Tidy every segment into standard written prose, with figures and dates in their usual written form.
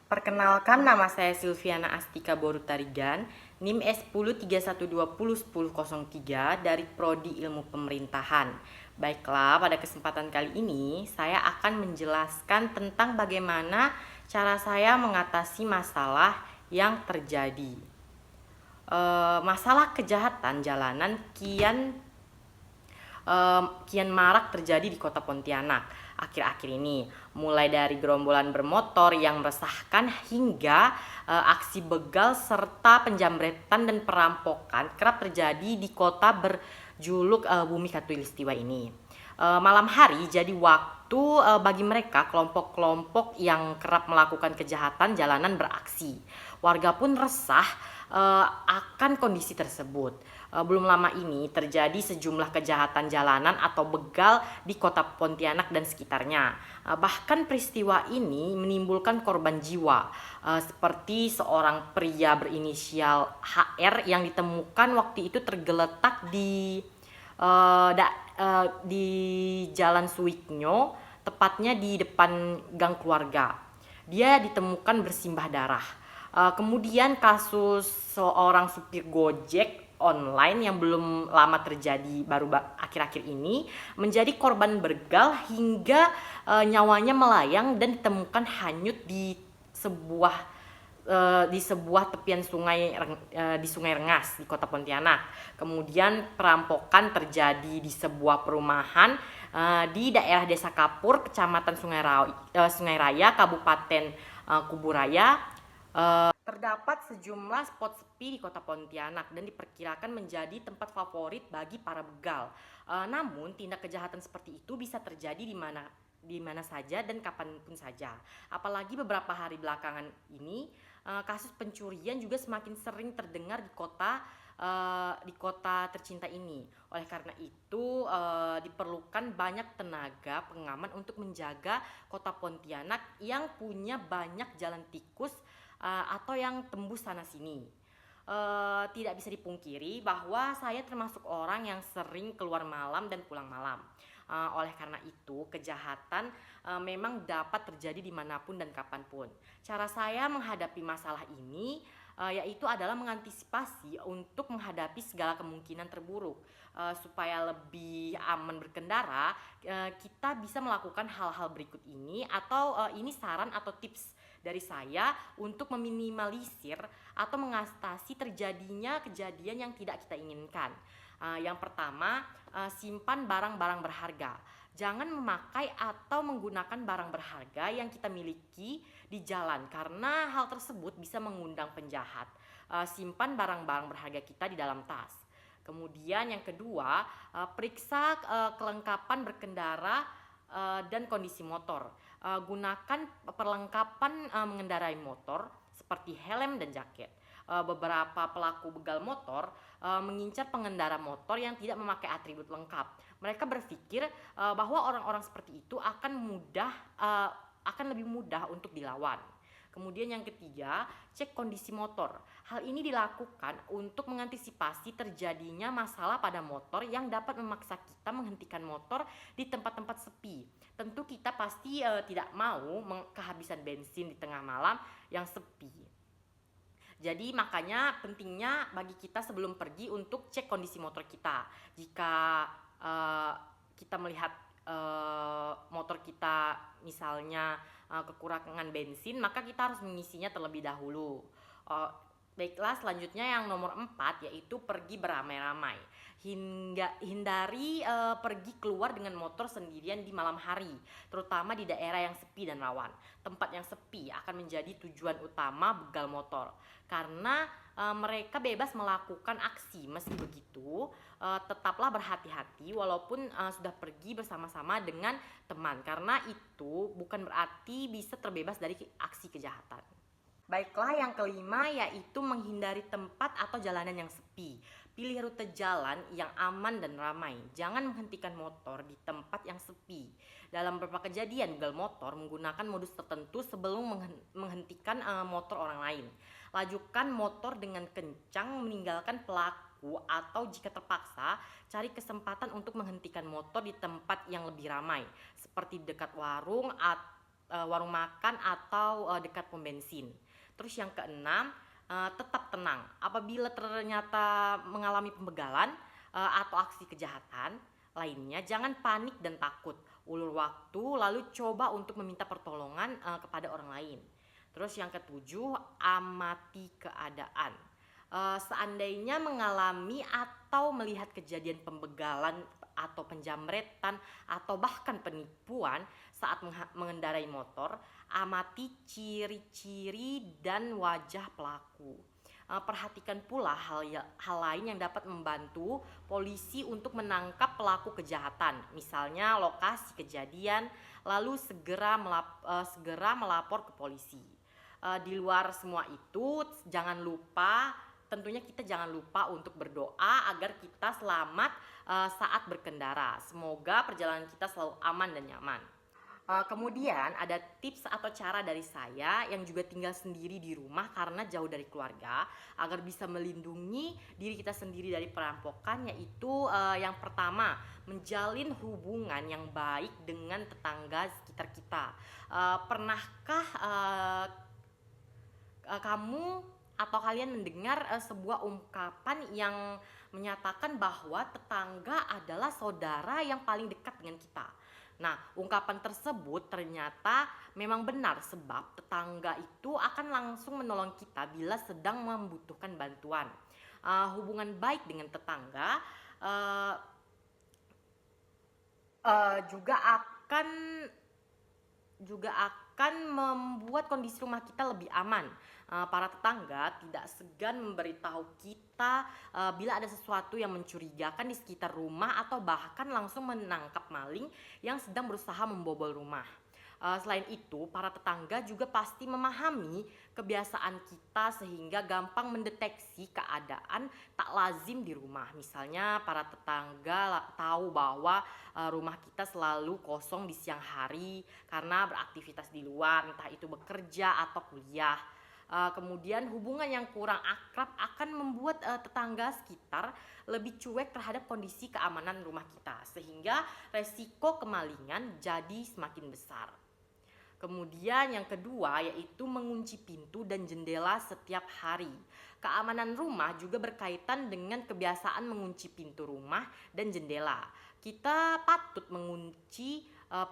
Perkenalkan, nama saya Silviana Astika Borutarigan, NIM S1031201003 dari Prodi Ilmu Pemerintahan. Baiklah, pada kesempatan kali ini saya akan menjelaskan tentang bagaimana cara saya mengatasi masalah yang terjadi. Masalah kejahatan jalanan kian marak terjadi di kota Pontianak akhir-akhir ini, mulai dari gerombolan bermotor yang meresahkan hingga aksi begal serta penjamretan dan perampokan kerap terjadi di kota berjuluk Bumi Khatulistiwa ini. Malam hari jadi waktu bagi mereka kelompok-kelompok yang kerap melakukan kejahatan jalanan beraksi. Warga pun resah akan kondisi tersebut. Belum lama ini terjadi sejumlah kejahatan jalanan atau begal di kota Pontianak dan sekitarnya. Bahkan peristiwa ini menimbulkan korban jiwa, seperti seorang pria berinisial HR yang ditemukan waktu itu tergeletak di Jalan Suwiknyo, tepatnya di depan gang keluarga. Dia ditemukan bersimbah darah. Kemudian kasus seorang supir Gojek online yang belum lama terjadi baru akhir-akhir ini menjadi korban begal hingga nyawanya melayang dan ditemukan hanyut di sebuah tepian sungai di Sungai Rengas di Kota Pontianak. Kemudian perampokan terjadi di sebuah perumahan di daerah Desa Kapur, Kecamatan Sungai Raya, Kabupaten Kuburaya. Terdapat sejumlah spot sepi di kota Pontianak dan diperkirakan menjadi tempat favorit bagi para begal. Namun tindak kejahatan seperti itu bisa terjadi di mana saja dan kapanpun saja. Apalagi beberapa hari belakangan ini kasus pencurian juga semakin sering terdengar di kota tercinta ini. Oleh karena itu diperlukan banyak tenaga pengaman untuk menjaga kota Pontianak yang punya banyak jalan tikus atau yang tembus sana sini. Tidak bisa dipungkiri bahwa saya termasuk orang yang sering keluar malam dan pulang malam. Oleh karena itu kejahatan memang dapat terjadi dimanapun dan kapanpun. Cara saya menghadapi masalah ini yaitu adalah mengantisipasi untuk menghadapi segala kemungkinan terburuk. Supaya lebih aman berkendara, kita bisa melakukan hal-hal berikut ini, atau ini saran atau tips dari saya untuk meminimalisir atau mengatasi terjadinya kejadian yang tidak kita inginkan. Yang pertama, simpan barang-barang berharga. Jangan memakai atau menggunakan barang berharga yang kita miliki di jalan karena hal tersebut bisa mengundang penjahat. Simpan barang-barang berharga kita di dalam tas. Kemudian yang kedua, periksa kelengkapan berkendara dan kondisi motor. Gunakan perlengkapan mengendarai motor seperti helm dan jaket. Beberapa pelaku begal motor mengincar pengendara motor yang tidak memakai atribut lengkap. Mereka berpikir bahwa orang-orang seperti itu akan lebih mudah untuk dilawan. Kemudian yang ketiga, cek kondisi motor. Hal ini dilakukan untuk mengantisipasi terjadinya masalah pada motor yang dapat memaksa kita menghentikan motor di tempat-tempat sepi. Tentu kita pasti tidak mau kehabisan bensin di tengah malam yang sepi. Jadi makanya pentingnya bagi kita sebelum pergi untuk cek kondisi motor kita. Jika kita melihat motor kita misalnya kekurangan bensin, maka kita harus mengisinya terlebih dahulu. Baiklah, selanjutnya yang nomor 4 yaitu pergi beramai-ramai. Hindari pergi keluar dengan motor sendirian di malam hari, terutama di daerah yang sepi dan rawan. Tempat yang sepi akan menjadi tujuan utama begal motor karena mereka bebas melakukan aksi. Meski begitu, tetaplah berhati-hati walaupun sudah pergi bersama-sama dengan teman, karena itu bukan berarti bisa terbebas dari aksi kejahatan. Baiklah, yang kelima yaitu menghindari tempat atau jalanan yang sepi. Pilih rute jalan yang aman dan ramai. Jangan menghentikan motor di tempat yang sepi. Dalam beberapa kejadian begal motor menggunakan modus tertentu sebelum menghentikan motor orang lain. Lajukan motor dengan kencang meninggalkan pelaku, atau jika terpaksa cari kesempatan untuk menghentikan motor di tempat yang lebih ramai seperti dekat warung warung makan atau dekat pom bensin. Terus yang keenam, tetap tenang. Apabila ternyata mengalami pembegalan atau aksi kejahatan lainnya, jangan panik dan takut. Ulur waktu lalu coba untuk meminta pertolongan kepada orang lain. Terus yang ketujuh, amati keadaan. Seandainya mengalami atau melihat kejadian pembegalan atau penjamretan atau bahkan penipuan saat mengendarai motor, amati ciri-ciri dan wajah pelaku. Perhatikan pula hal lain yang dapat membantu polisi untuk menangkap pelaku kejahatan, misalnya lokasi kejadian, lalu segera melapor ke polisi. Di luar semua itu, tentunya kita jangan lupa untuk berdoa agar kita selamat saat berkendara. Semoga perjalanan kita selalu aman dan nyaman. Kemudian ada tips atau cara dari saya yang juga tinggal sendiri di rumah karena jauh dari keluarga, agar bisa melindungi diri kita sendiri dari perampokan, yaitu yang pertama, menjalin hubungan yang baik dengan tetangga sekitar kita. Pernahkah kamu atau kalian mendengar sebuah ungkapan yang menyatakan bahwa tetangga adalah saudara yang paling dekat dengan kita? Nah, ungkapan tersebut ternyata memang benar, sebab tetangga itu akan langsung menolong kita bila sedang membutuhkan bantuan. Hubungan baik dengan tetangga juga akan membuat kondisi rumah kita lebih aman. Para tetangga tidak segan memberitahu kita bila ada sesuatu yang mencurigakan di sekitar rumah atau bahkan langsung menangkap maling yang sedang berusaha membobol rumah. Selain itu, para tetangga juga pasti memahami kebiasaan kita sehingga gampang mendeteksi keadaan tak lazim di rumah. Misalnya para tetangga tahu bahwa rumah kita selalu kosong di siang hari karena beraktivitas di luar, entah itu bekerja atau kuliah. Kemudian hubungan yang kurang akrab akan membuat tetangga sekitar lebih cuek terhadap kondisi keamanan rumah kita, sehingga resiko kemalingan jadi semakin besar. Kemudian yang kedua yaitu mengunci pintu dan jendela setiap hari. Keamanan rumah juga berkaitan dengan kebiasaan mengunci pintu rumah dan jendela. Kita patut mengunci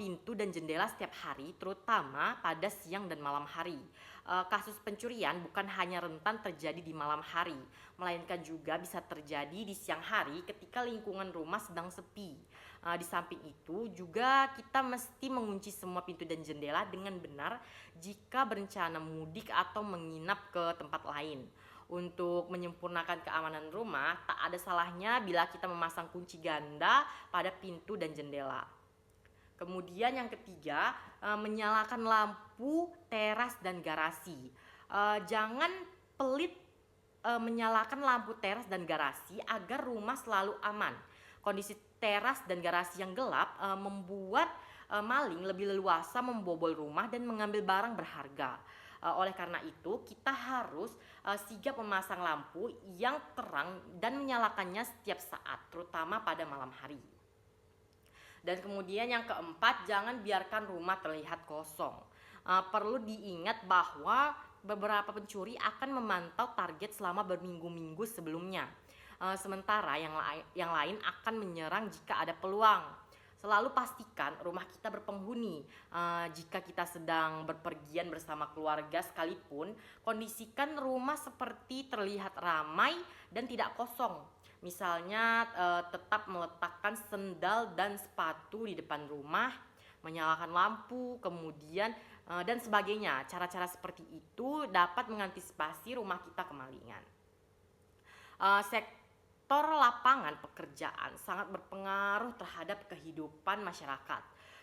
pintu dan jendela setiap hari, terutama pada siang dan malam hari. Kasus pencurian bukan hanya rentan terjadi di malam hari, melainkan juga bisa terjadi di siang hari ketika lingkungan rumah sedang sepi. Di samping itu juga kita mesti mengunci semua pintu dan jendela dengan benar jika berencana mudik atau menginap ke tempat lain. Untuk menyempurnakan keamanan rumah, tak ada salahnya bila kita memasang kunci ganda pada pintu dan jendela. Kemudian yang ketiga, menyalakan lampu teras dan garasi. Jangan pelit menyalakan lampu teras dan garasi agar rumah selalu aman. Kondisi teras dan garasi yang gelap membuat maling lebih leluasa membobol rumah dan mengambil barang berharga. Oleh karena itu, kita harus sigap memasang lampu yang terang dan menyalakannya setiap saat, terutama pada malam hari. Dan kemudian yang keempat, jangan biarkan rumah terlihat kosong. Perlu diingat bahwa beberapa pencuri akan memantau target selama berminggu-minggu sebelumnya. Sementara yang lain akan menyerang jika ada peluang. Selalu pastikan rumah kita berpenghuni. Jika kita sedang berpergian bersama keluarga sekalipun, kondisikan rumah seperti terlihat ramai dan tidak kosong. Misalnya tetap meletakkan sendal dan sepatu di depan rumah, menyalakan lampu, kemudian dan sebagainya. Cara-cara seperti itu dapat mengantisipasi rumah kita kemalingan. Sektor lapangan pekerjaan sangat berpengaruh terhadap kehidupan masyarakat.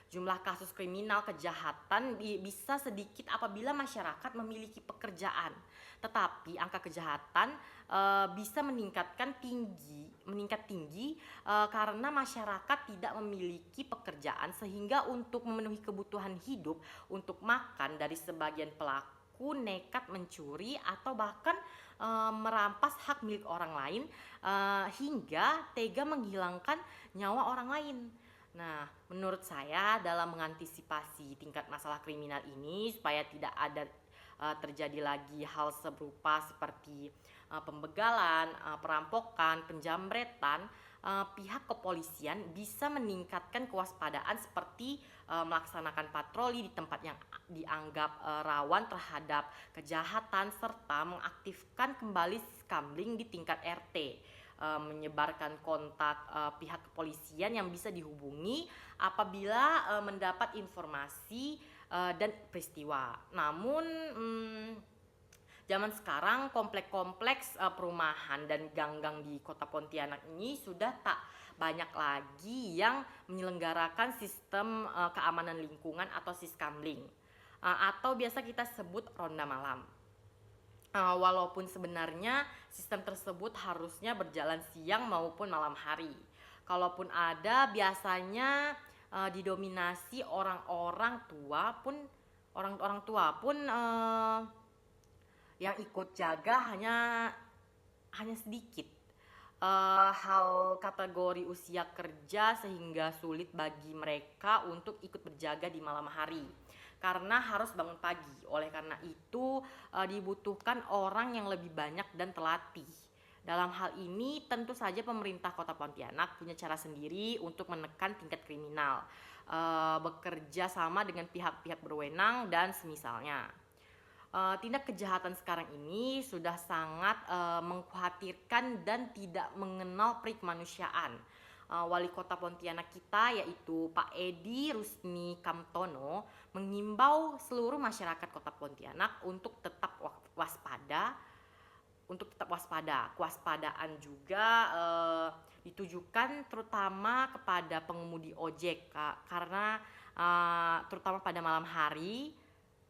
Jumlah kasus kriminal kejahatan bisa sedikit apabila masyarakat memiliki pekerjaan, tetapi angka kejahatan bisa meningkat tinggi karena masyarakat tidak memiliki pekerjaan, sehingga untuk memenuhi kebutuhan hidup untuk makan dari sebagian pelaku nekat mencuri atau bahkan merampas hak milik orang lain hingga tega menghilangkan nyawa orang lain. Nah, menurut saya dalam mengantisipasi tingkat masalah kriminal ini supaya tidak ada terjadi lagi hal serupa seperti pembegalan, perampokan, penjamretan, pihak kepolisian bisa meningkatkan kewaspadaan seperti melaksanakan patroli di tempat yang dianggap rawan terhadap kejahatan serta mengaktifkan kembali siskamling di tingkat RT, menyebarkan kontak pihak kepolisian yang bisa dihubungi apabila mendapat informasi dan peristiwa. Namun zaman sekarang kompleks-kompleks perumahan dan gang-gang di Kota Pontianak ini sudah tak banyak lagi yang menyelenggarakan sistem keamanan lingkungan atau siskamling, atau biasa kita sebut ronda malam. Walaupun sebenarnya sistem tersebut harusnya berjalan siang maupun malam hari. Kalaupun ada, biasanya didominasi orang-orang tua pun orang-orang tua pun yang ikut jaga hanya sedikit. Hal kategori usia kerja sehingga sulit bagi mereka untuk ikut berjaga di malam hari karena harus bangun pagi. Oleh karena itu dibutuhkan orang yang lebih banyak dan terlatih. Dalam hal ini tentu saja pemerintah Kota Pontianak punya cara sendiri untuk menekan tingkat kriminal, bekerja sama dengan pihak-pihak berwenang dan semisalnya. Tindak kejahatan sekarang ini sudah sangat mengkhawatirkan dan tidak mengenal perikemanusiaan. Wali Kota Pontianak kita yaitu Pak Edi Rusmi Kamtono mengimbau seluruh masyarakat Kota Pontianak untuk tetap waspada. Kewaspadaan juga ditujukan terutama kepada pengemudi ojek, karena terutama pada malam hari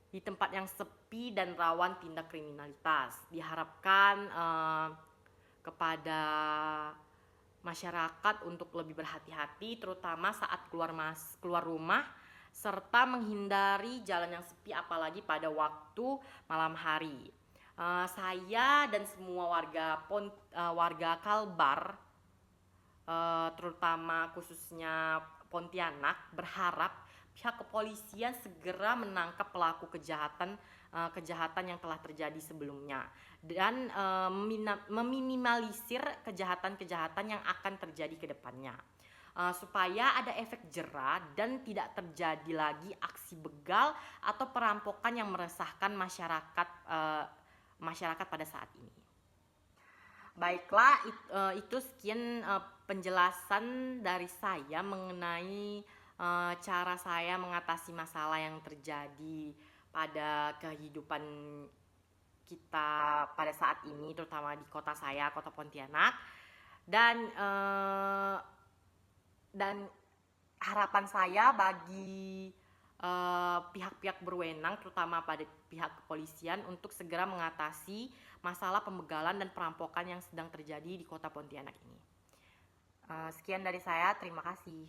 di tempat yang sepi dan rawan tindak kriminalitas. Diharapkan kepada masyarakat untuk lebih berhati-hati terutama saat keluar rumah serta menghindari jalan yang sepi apalagi pada waktu malam hari. Saya dan semua warga Kalbar, terutama khususnya Pontianak, berharap pihak kepolisian segera menangkap pelaku kejahatan yang telah terjadi sebelumnya dan meminimalisir kejahatan-kejahatan yang akan terjadi ke depannya, supaya ada efek jera dan tidak terjadi lagi aksi begal atau perampokan yang meresahkan masyarakat pada saat ini. Baiklah, itu sekian penjelasan dari saya mengenai cara saya mengatasi masalah yang terjadi pada kehidupan kita pada saat ini, terutama di kota saya, Kota Pontianak. Dan harapan saya bagi pihak-pihak berwenang, terutama pada pihak kepolisian, untuk segera mengatasi masalah pembegalan dan perampokan yang sedang terjadi di Kota Pontianak ini. Sekian dari saya, terima kasih.